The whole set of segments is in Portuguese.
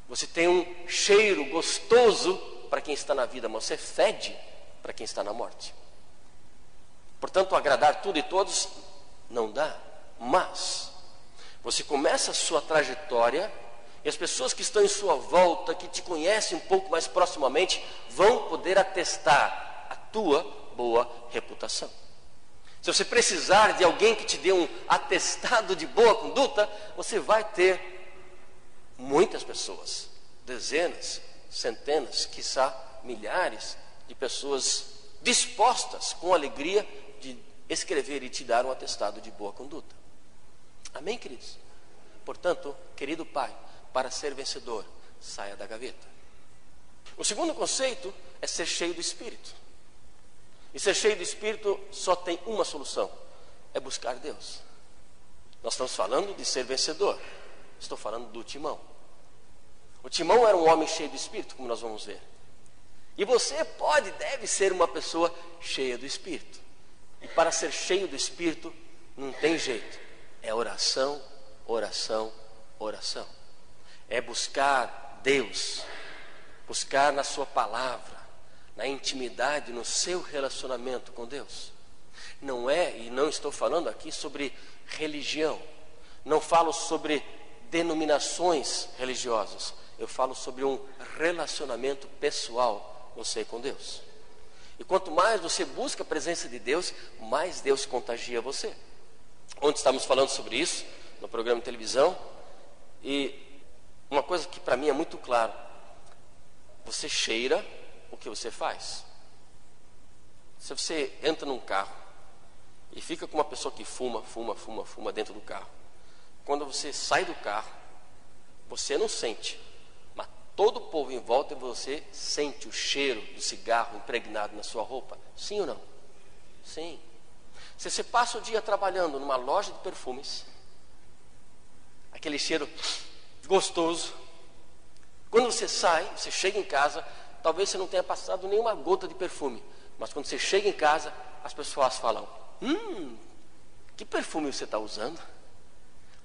Você tem um cheiro gostoso para quem está na vida, mas você fede para quem está na morte. Portanto, agradar tudo e todos não dá. Mas você começa a sua trajetória e as pessoas que estão em sua volta, que te conhecem um pouco mais proximamente, vão poder atestar a tua boa reputação. Se você precisar de alguém que te dê um atestado de boa conduta, você vai ter muitas pessoas, dezenas, centenas, quiçá milhares de pessoas dispostas com alegria de escrever e te dar um atestado de boa conduta. Amém, queridos? Portanto, querido pai, para ser vencedor, saia da gaveta. O segundo conceito é ser cheio do Espírito. E ser cheio do Espírito só tem uma solução: é buscar Deus. Nós estamos falando de ser vencedor. Estou falando do Timão. O Timão era um homem cheio do Espírito, como nós vamos ver. E você pode, deve ser uma pessoa cheia do Espírito. E para ser cheio do Espírito, não tem jeito. É oração, oração, oração. É buscar Deus, buscar na sua palavra, na intimidade, no seu relacionamento com Deus. Não é, e não estou falando aqui sobre religião, não falo sobre denominações religiosas, eu falo sobre um relacionamento pessoal, você com Deus. E quanto mais você busca a presença de Deus, mais Deus contagia você. Ontem estávamos falando sobre isso, no programa de televisão, e uma coisa que para mim é muito claro: você cheira o que você faz. Se você entra num carro e fica com uma pessoa que fuma dentro do carro, quando você sai do carro, você não sente, mas todo o povo em volta de você sente o cheiro do cigarro impregnado na sua roupa. Sim ou não? Sim. Se você passa o dia trabalhando numa loja de perfumes, aquele cheiro gostoso, quando você sai, você chega em casa, talvez você não tenha passado nenhuma gota de perfume, mas quando você chega em casa, as pessoas falam: que perfume você está usando?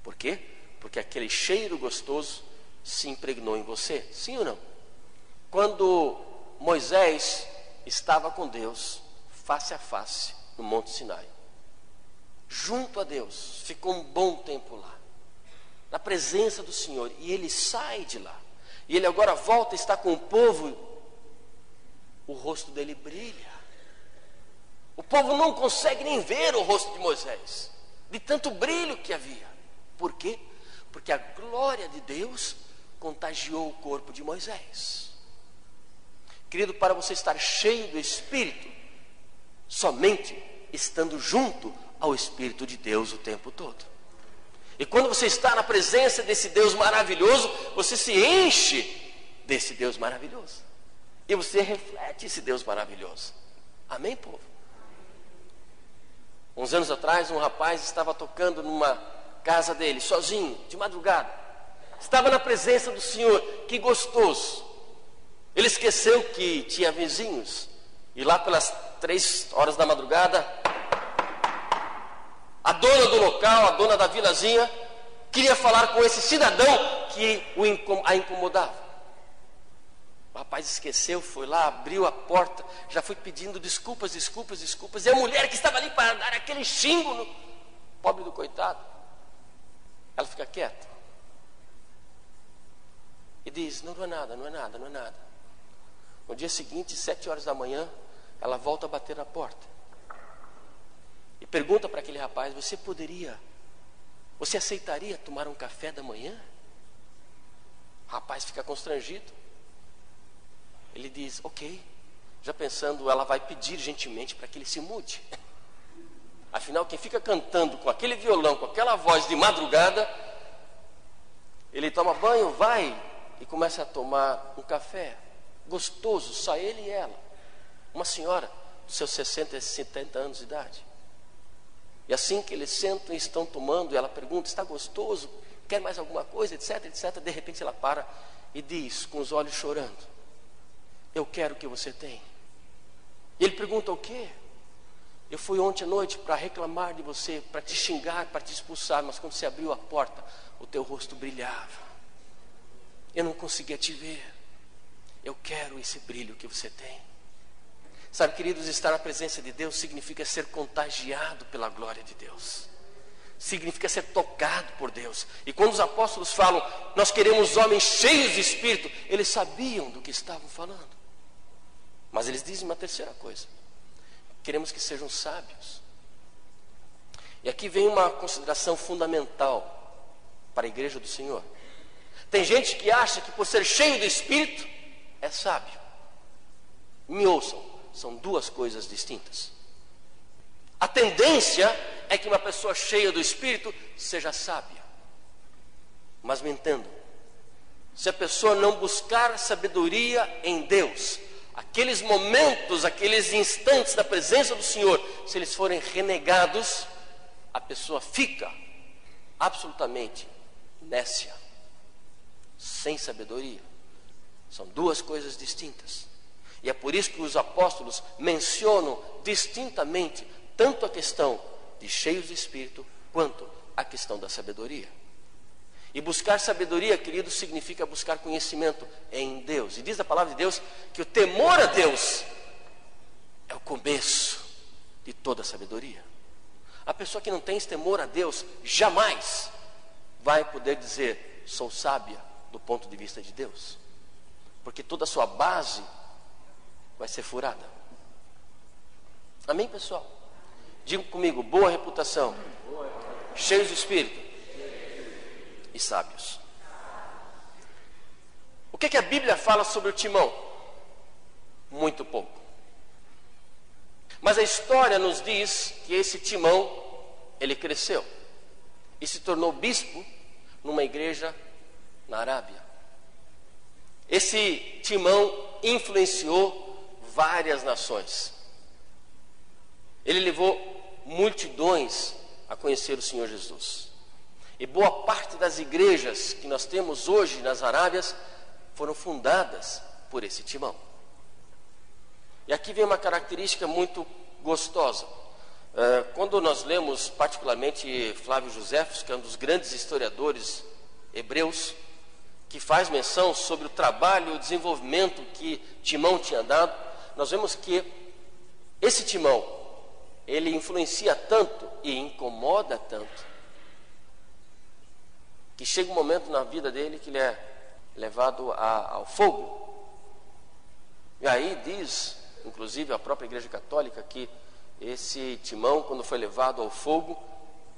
Por quê? Porque aquele cheiro gostoso se impregnou em você. Sim ou não? Quando Moisés estava com Deus, face a face, no Monte Sinai, junto a Deus, ficou um bom tempo lá, na presença do Senhor, e ele sai de lá, e ele agora volta a estar com o povo. O rosto dele brilha. O povo não consegue nem ver o rosto de Moisés, de tanto brilho que havia. Por quê? Porque a glória de Deus contagiou o corpo de Moisés. Querido, para você estar cheio do Espírito, somente estando junto ao Espírito de Deus o tempo todo. E quando você está na presença desse Deus maravilhoso, você se enche desse Deus maravilhoso. E você reflete esse Deus maravilhoso. Amém, povo? Uns anos atrás, um rapaz estava tocando numa casa dele, sozinho, de madrugada. Estava na presença do Senhor, que gostoso. Ele esqueceu que tinha vizinhos. E lá pelas 3 horas da madrugada, a dona do local, a dona da vilazinha, queria falar com esse cidadão que a incomodava. O rapaz esqueceu, foi lá, abriu a porta, já foi pedindo desculpas. E a mulher que estava ali para dar aquele xingo no pobre do coitado, ela fica quieta e diz: não é nada. No dia seguinte, 7 horas da manhã, ela volta a bater na porta e pergunta para aquele rapaz: você aceitaria tomar um café da manhã? O rapaz fica constrangido. Ele diz: ok, já pensando, ela vai pedir gentilmente para que ele se mude. Afinal, quem fica cantando com aquele violão, com aquela voz de madrugada, ele toma banho, vai e começa a tomar um café gostoso, só ele e ela. Uma senhora dos seus 60 e 70 anos de idade. E assim que eles sentam e estão tomando, ela pergunta: está gostoso? Quer mais alguma coisa? Etc. De repente ela para e diz, com os olhos chorando: eu quero o que você tem. E ele pergunta: o quê? Eu fui ontem à noite para reclamar de você, para te xingar, para te expulsar, mas quando você abriu a porta, o teu rosto brilhava. eu não conseguia te ver. Eu quero esse brilho que você tem. Sabe, queridos, estar na presença de Deus significa ser contagiado pela glória de Deus. Significa ser tocado por Deus. E quando os apóstolos falam, nós queremos homens cheios de Espírito, eles sabiam do que estavam falando. Mas eles dizem uma terceira coisa: queremos que sejam sábios. E aqui vem uma consideração fundamental para a igreja do Senhor. Tem gente que acha que por ser cheio do Espírito é sábio. Me ouçam, são duas coisas distintas. A tendência é que uma pessoa cheia do Espírito seja sábia. Mas me entendam, se a pessoa não buscar sabedoria em Deus, aqueles momentos, aqueles instantes da presença do Senhor, se eles forem renegados, a pessoa fica absolutamente nécia, sem sabedoria. São duas coisas distintas. E é por isso que os apóstolos mencionam distintamente tanto a questão de cheios de Espírito, quanto a questão da sabedoria. E buscar sabedoria, querido, significa buscar conhecimento em Deus. E diz a palavra de Deus que o temor a Deus é o começo de toda sabedoria. A pessoa que não tem esse temor a Deus jamais vai poder dizer, sou sábia do ponto de vista de Deus. Porque toda a sua base vai ser furada. Amém, pessoal? Diga comigo, boa reputação, cheios de Espírito e sábios. O que a Bíblia fala sobre o Timão? Muito pouco. Mas a história nos diz que esse Timão, ele cresceu e se tornou bispo numa igreja na Arábia. Esse Timão influenciou várias nações. Ele levou multidões a conhecer o Senhor Jesus. E boa parte das igrejas que nós temos hoje nas Arábias foram fundadas por esse Timão. E aqui vem uma característica muito gostosa. Quando nós lemos particularmente Flávio Joséfos, que é um dos grandes historiadores hebreus, que faz menção sobre o trabalho e o desenvolvimento que Timão tinha dado, nós vemos que esse Timão, ele influencia tanto e incomoda tanto, que chega um momento na vida dele que ele é levado ao fogo. E aí diz, inclusive a própria Igreja Católica, que esse Timão, quando foi levado ao fogo,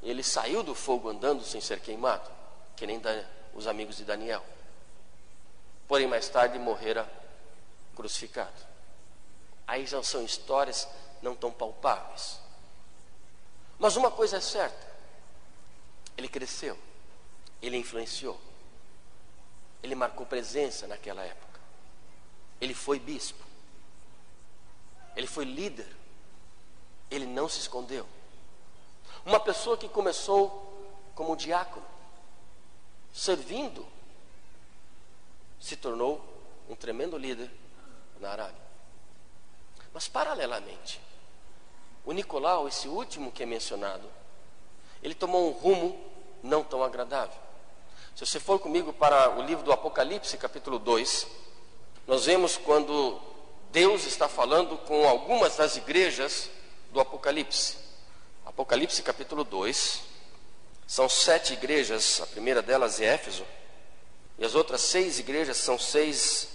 ele saiu do fogo andando sem ser queimado, que nem os amigos de Daniel. Porém, mais tarde morrera crucificado. Aí já são histórias não tão palpáveis. Mas uma coisa é certa: ele cresceu, ele influenciou, ele marcou presença naquela época. Ele foi bispo, ele foi líder, ele não se escondeu. Uma pessoa que começou como diácono, servindo, se tornou um tremendo líder na Arábia. Mas paralelamente, o Nicolau, esse último que é mencionado, ele tomou um rumo não tão agradável. Se você for comigo para o livro do Apocalipse, capítulo 2, nós vemos quando Deus está falando com algumas das igrejas do Apocalipse. Apocalipse capítulo 2, são 7 igrejas, a primeira delas é Éfeso, e as outras 6 igrejas são 6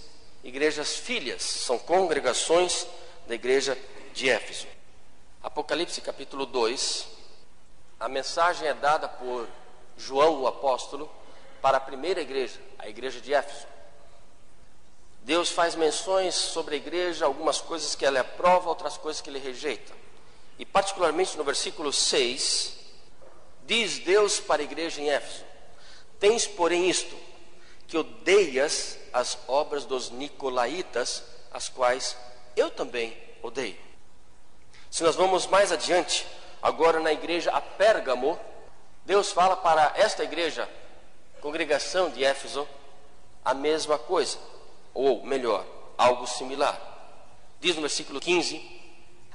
igrejas filhas, são congregações da igreja de Éfeso. Apocalipse capítulo 2, a mensagem é dada por João o apóstolo para a primeira igreja, a igreja de Éfeso. Deus faz menções sobre a igreja, algumas coisas que ela aprova, outras coisas que ele rejeita. E particularmente no versículo 6, diz Deus para a igreja em Éfeso: tens, porém, isto, que odeias as obras dos nicolaítas, as quais eu também odeio. Se nós vamos mais adiante, agora na igreja a Pérgamo, Deus fala para esta igreja, congregação de Éfeso, a mesma coisa, ou melhor, algo similar. Diz no versículo 15: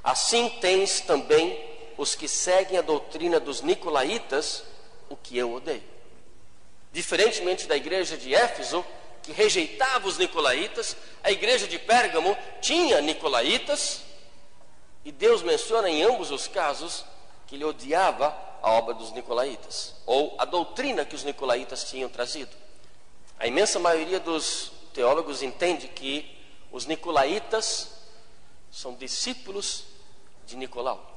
assim tens também os que seguem a doutrina dos nicolaítas, o que eu odeio. Diferentemente da igreja de Éfeso, que rejeitava os nicolaítas. A igreja de Pérgamo tinha nicolaítas, e Deus menciona em ambos os casos que ele odiava a obra dos nicolaítas, ou a doutrina que os nicolaítas tinham trazido. A imensa maioria dos teólogos entende que os nicolaítas são discípulos de Nicolau.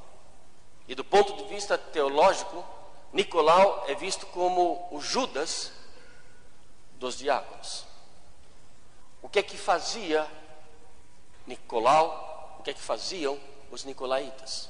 E do ponto de vista teológico, Nicolau é visto como o Judas dos diáconos. O que é que fazia Nicolau? O que é que faziam os nicolaítas?